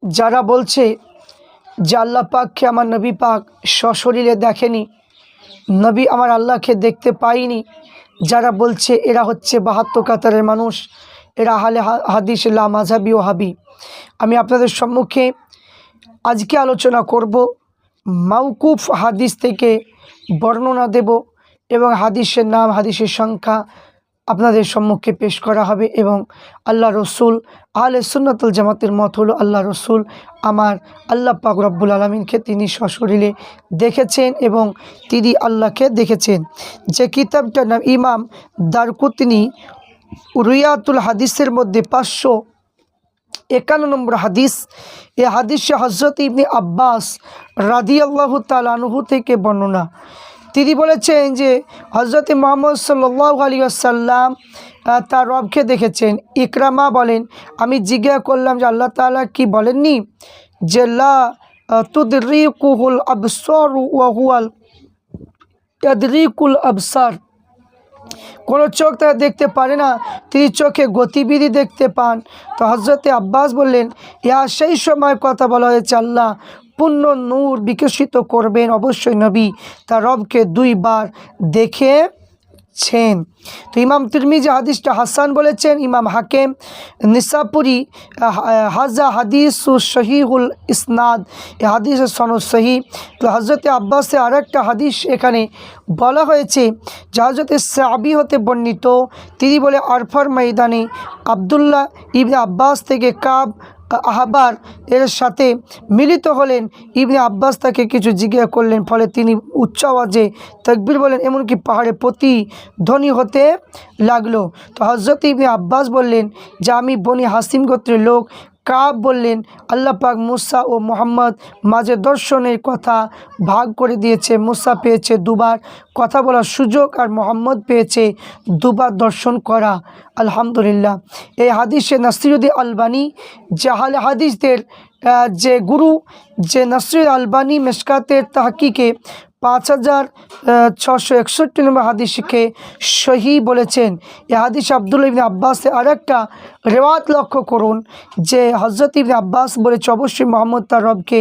যারা বলছে যে আল্লাহ পাককে আমার নবী পাক সশরীরে দেখেনি, নবী আমার আল্লাহকে দেখতে পাইনি, যারা বলছে এরা হচ্ছে 72 কাতারের মানুষ, এরা আহলে হাদিস লা মাযহাবি ওয়াহাবি। আমি আপনাদের সম্মুখে আজকে আলোচনা করব মাওকুফ হাদিস থেকে বর্ণনা দেব এবং হাদিসের নাম, হাদিসের সংখ্যা আপনাদের সম্মুখে পেশ করা হবে। এবং আল্লাহ রসুল, আহলে সুন্নাতুল জামাতের মত হলো আল্লাহ রসুল আমার আল্লাহ পাক রব্বুল আলামিনকে তিনি সশরীরে দেখেছেন এবং তিনি আল্লাহকে দেখেছেন। যে কিতাবটার নাম ইমাম দারকুতনি রুয়াতুল হাদিসের মধ্যে 551 নম্বর হাদিস। এই হাদিসে হযরত ইবনে আব্বাস রাদিয়াল্লাহু তাআলা আনহু থেকে বর্ণনা। তিনি বলেছেন যে হযরত মুহাম্মদ সাল্লাল্লাহু আলাইহি ওয়াসাল্লাম তার রবকে দেখেছেন। ইকরামা বলেন, আমি জিজ্ঞাসা করলাম যে আল্লাহ তাআলা কি বলেননি যে লা তুদরিকুহুল আবসার ওয়া হুয়াল ইয়াদরিকুল আবসার, কোনো চোখ তারা দেখতে পারে না, তিনি চোখে গতিবিধি দেখতে পান। তো হযরতে আব্বাস বললেন, ইয়া সেই সময় কথা বলা হয়েছে আল্লাহ পূর্ণ নূর বিকশিত করবেন, অবশ্যই নবী তার রবকে 2 বার দেখেছেন। তো ইমাম তিরমিজি হাদিসটা হাসান বলেছেন। ইমাম হাকিম নিসাপুরি হাজা হাদিসু সহিহুল ইসনাদ, এই হাদিসের সনদ সহি। তো হযরতে আব্বাসে আরেকটা হাদিস এখানে বলা হয়েছে যে হযরতে সাবি হতে বর্ণিত, তিনি বলে আরফার ময়দানে আবদুল্লাহ ইবনে আব্বাস থেকে কাব আহবার এর সাথে মিলিত হলেন। ইবনে আব্বাস তাকে কিছু জিজ্ঞাসা করলেন, ফলে তিনি উচ্চ আওয়াজে তাকবীর বলেন, এমনকি পাহাড়ে প্রতিধ্বনি হতে লাগলো। তো হযরত ইবনে আব্বাস বললেন যে আমি বনি হাসিম গোত্রের লোক। কাব বললেন, আল্লাহ পাক মুসা ও মুহাম্মদ মাঝে দর্শনের কথা ভাগ করে দিয়েছে। মুসা পেয়েছে 2 বার কথা বলার সুযোগ আর মুহাম্মদ পেয়েছে 2 বার দর্শন করা। আলহামদুলিল্লাহ। এই হাদিসে নাসিরুদ্দিন আলবানী যে আহলে হাদিসদের যে গুরু, যে নাসিরুদ্দিন আলবানী মিশকাতের তাহকিকে 5661 নম্বর হাদিসকে সহি বলেছেন। এই হাদিস আব্দুল্লাহ ইবনে আব্বাসের আরেকটা রেওয়াত লক্ষ্য করুন যে হযরত ইবনে আব্বাস বলেছে অবশ্যই মুহাম্মদ তার রবকে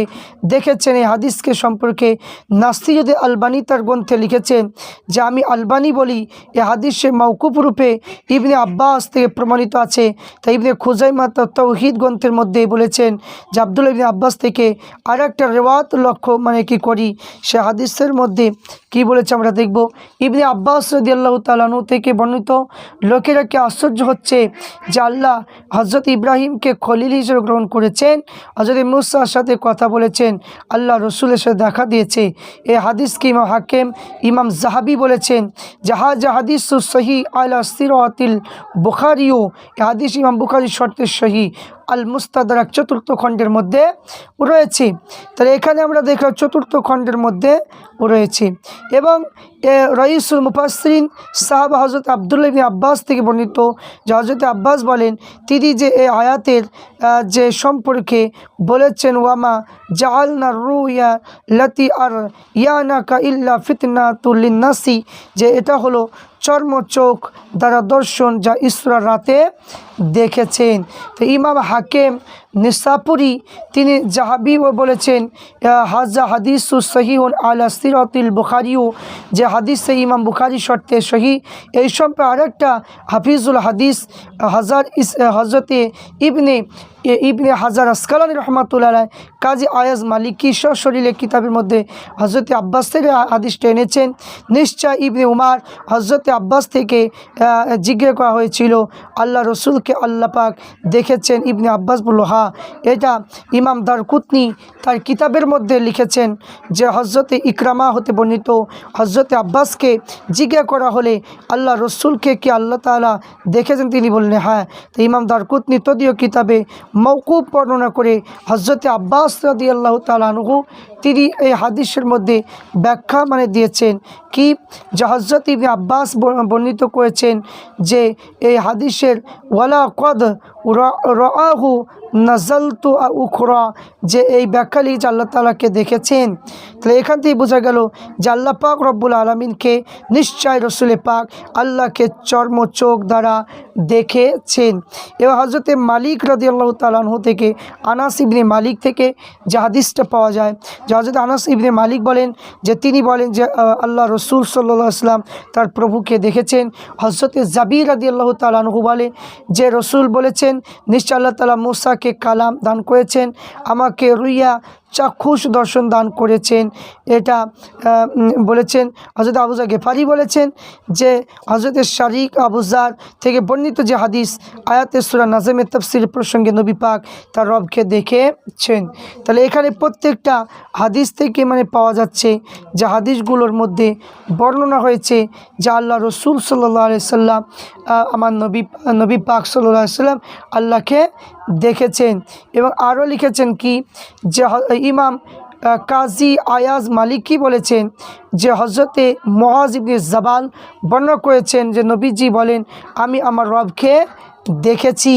দেখেছেন। এই হাদিসকে সম্পর্কে নাসিরুদ্দিন আলবানী তার গ্রন্থে লিখেছেন যে আমি আলবানী বলি এই হাদিসে মাওকুফ রূপে ইবনে আব্বাস থেকে প্রমাণিত আছে। তাই ইবনে খুজাইমা তাওহীদ গ্রন্থের মধ্যে বলেছেন যে আব্দুল্লাহ ইবনে আব্বাস থেকে আরেকটা রেওয়াত লক্ষ্য কি করি, সে হাদিসের মধ্যে কি বলেছে আমরা দেখব। ইবনে আব্বাস রাদিয়াল্লাহু তাআলা আনহু থেকে বর্ণিত, লোকেরা কি আশ্চর্য হচ্ছে যে আল্লাহ হযরত ইব্রাহিমকে খলিল হিসেবে গ্রহণ করেছেন, হযরত মুসার সাথে কথা বলেছেন, আল্লাহ রসুলের সাথে দেখা দিয়েছে। এই হাদিসকে ইমাম হাকিম ইমাম যাহাবি বলেছেন জাহাজ হাদিস সহি আলা সিরাতিল বুখারিও, এই হাদিস ইমাম বুখারীর শর্তে সহি আল মুস্তাদরাক 4th খণ্ডের মধ্যে রয়েছে। তাহলে এখানে আমরা দেখলাম 4th খণ্ডের মধ্যে রয়েছে। এবং রাইসুল মুফাসসিরিন সাহাবা হযরত আব্দুল্লাহ ইবনে আব্বাস থেকে বর্ণিত যে হযরত আব্বাস বলেন তিনি যে এই আয়াতের যে সম্পর্কে বলেছেন ওয়ামা জাআলনা রুয়া লাতি আর ইয়ানাকা ইল্লা ফিতনাতুল লিন্নাসি, যে এটা হলো চর্ম চোখ দ্বারা দর্শন যা ইসরা রাতে দেখেছেন। তো ইমাম হাকিম নিসাপুরি তিনি জাহাবি বলেছেন হাজা হাদিসু সহিহুন আলা সিরাতিল বুখারিও, যে হাদিসে ইমাম বুখারী শর্তে সহি। এই সম্পর্কে আরেকটা হাফিজুল হাদিস হযরতে ইবনে হাজার আসকালানী রহমাতুল্লাহ আলাইহি কাজী আয়াজ মালিকি সশরীরে কিতাবের মধ্যে হযরতে আব্বাসের হাদিসটা এনেছেন। নিশ্চয় ইবনে উমার হযরতে আব্বাস থেকে জিজ্ঞাসা করা হয়েছিল আল্লাহ রসুলকে আল্লাহ পাক দেখেছেন। ইবনে আব্বাস বলল হ্যাঁ। এটা ইমাম দারকুতনি তার কিতাবের মধ্যে লিখেছেন যে হযরতে ইকরামা হতে বর্ণিত হযরতে আব্বাসকে জিজ্ঞাসা করা হলে আল্লাহ রসুলকে কি আল্লাহ তাআলা দেখেছেন, তিনি বললেন হ্যাঁ। তো ইমাম দারকুতনি তদীয় কিতাবে মওকুফ বর্ণনা করে হযরতে আব্বাস রাদিয়াল্লাহু তাআলা আনহু তিনি এই হাদিসের মধ্যে ব্যাখ্যা মানে দিয়েছেন কি, যে হযরত ইবনে আব্বাস বর্ণিত করেছেন যে এই হাদিসের ওয়ালা কদ রাআহু নাজালতু উখরা, যে এই ব্যাখ্যা লিখে আল্লাহ তাআলাকে দেখেছেন। তাহলে এখান থেকে বোঝা গেল যে আল্লাহ পাক রব্বুল আলামিনকে নিশ্চয় রসুল পাক আল্লাহকে চর্ম চোখ দ্বারা দেখেছেন। এবং হযরতে মালিক রাদিয়াল্লাহু তাআলা আনহু থেকে, আনাস ইবনে মালিক থেকে যে হাদিসটা পাওয়া যায়, যে হযরত আনাস ইবনে মালিক বলেন যে তিনি বলেন যে আল্লাহ রসুল সাল্লাল্লাহু আলাইহি ওয়াসাল্লাম তার প্রভুকে দেখেছেন। হযরতে জাবির রাদিয়াল্লাহু তাআলা আনহু বলেন যে রসুল বলেছেন নিশ্চয় আল্লাহ তাআলা মূসাকে কালাম দান করেছেন, আমাকে রুইয়া চাক্ষুষ দর্শন দান করেছেন। এটা বলেছেন হযরত আবু যর গেফারি বলেছেন যে হযরত শারিক আবু যর থেকে বর্ণিত যে হাদিস আয়াতে সূরা নাজমের তাফসীর প্রসঙ্গে নবী পাক তার রবকে দেখেছেন। তাহলে এখানে প্রত্যেকটা হাদিস থেকে মানে পাওয়া যাচ্ছে যে হাদিসগুলোর মধ্যে বর্ণনা হয়েছে যে আল্লাহ রসুল সাল্লাল্লাহু আলাইহি সাল্লাম আমার নবী পাক সাল্লাল্লাহু আলাইহি সাল্লাম আল্লাহকে দেখেছেন। এবং আরও লিখেছেন কি, যে ইমাম কাজী আয়াজ মালিকি বলেছেন যে হযরতে মুআজ ইবনে জাবাল বর্ণনা করেছেন যে নবীজি বলেন আমি আমার রবকে দেখেছি।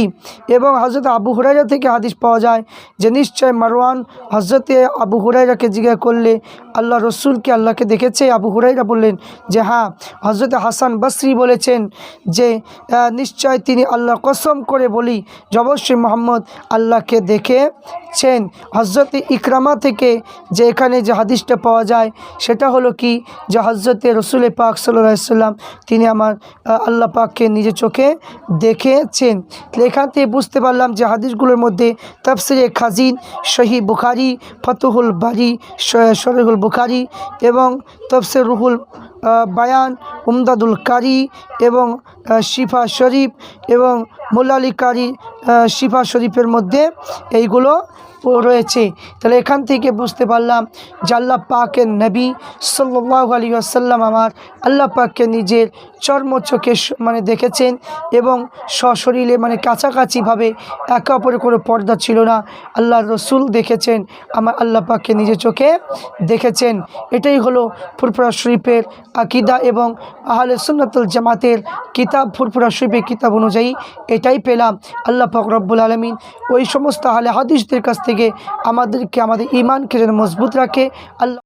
এবং হযরত আবু হুরায়রা থেকে হাদিস পাওয়া যায় যে নিশ্চয় মারওয়ান হযরতে আবু হুরায়রাকে জিজ্ঞাসা করলে আল্লাহ রসুলকে আল্লাহকে দেখেছে, আবু হুরায়রা বললেন যে হ্যাঁ। হযরতে হাসান বসরি বলেছেন যে নিশ্চয় তিনি আল্লাহ কসম করে বলি যে অবশ্যই মুহাম্মদ আল্লাহকে দেখেছেন। হযরতে ইকরামা থেকে যে এখানে যে হাদিসটা পাওয়া যায় সেটা হলো কি, যে হযরতে রসুল পাক সাল্লাল্লাহু আলাইহি ওয়াসাল্লাম তিনি আমার আল্লাহ পাককে নিজের চোখে দেখেছেন। এখান থেকে বুঝতে পারলাম যে হাদিসগুলোর মধ্যে তাফসিরে খাজিন, সহিহ বুখারী, ফতুহুল বারী, শরহুল বুখারী এবং তাফসির রুহুল বায়ান, উমদাদুল কারি এবং শিফা শরীফ এবং মোল্লা আলী কারি শিফা শরীফের মধ্যে এইগুলো রয়েছে। তাহলে এখান থেকে বুঝতে পারলাম যে আল্লাহ পাকের নবী সাল্লাল্লাহু আলাইহি ওয়াসাল্লাম আমার আল্লাহ পাককে নিজের চর্ম চোখে মানে দেখেছেন এবং সশরীরে মানে কাছাকাছিভাবে একে অপরের কোনো পর্দা ছিল না, আল্লাহ রসুল দেখেছেন, আমার আল্লাহ পাককে নিজের চোখে দেখেছেন। এটাই হলো ফুরফুরা শরীফের আকিদা এবং আহলে সুন্নাতুল জামাতের কিতাব, ফুরফুরা শরীফের কিতাব অনুযায়ী এটাই পেলাম। আল্লাহ পাক রব্বুল আলামিন ওই সমস্ত আহলে হাদিসদের কাছ থেকে আমাদের ইমানকে যেন মজবুত রাখে। আল্লাহ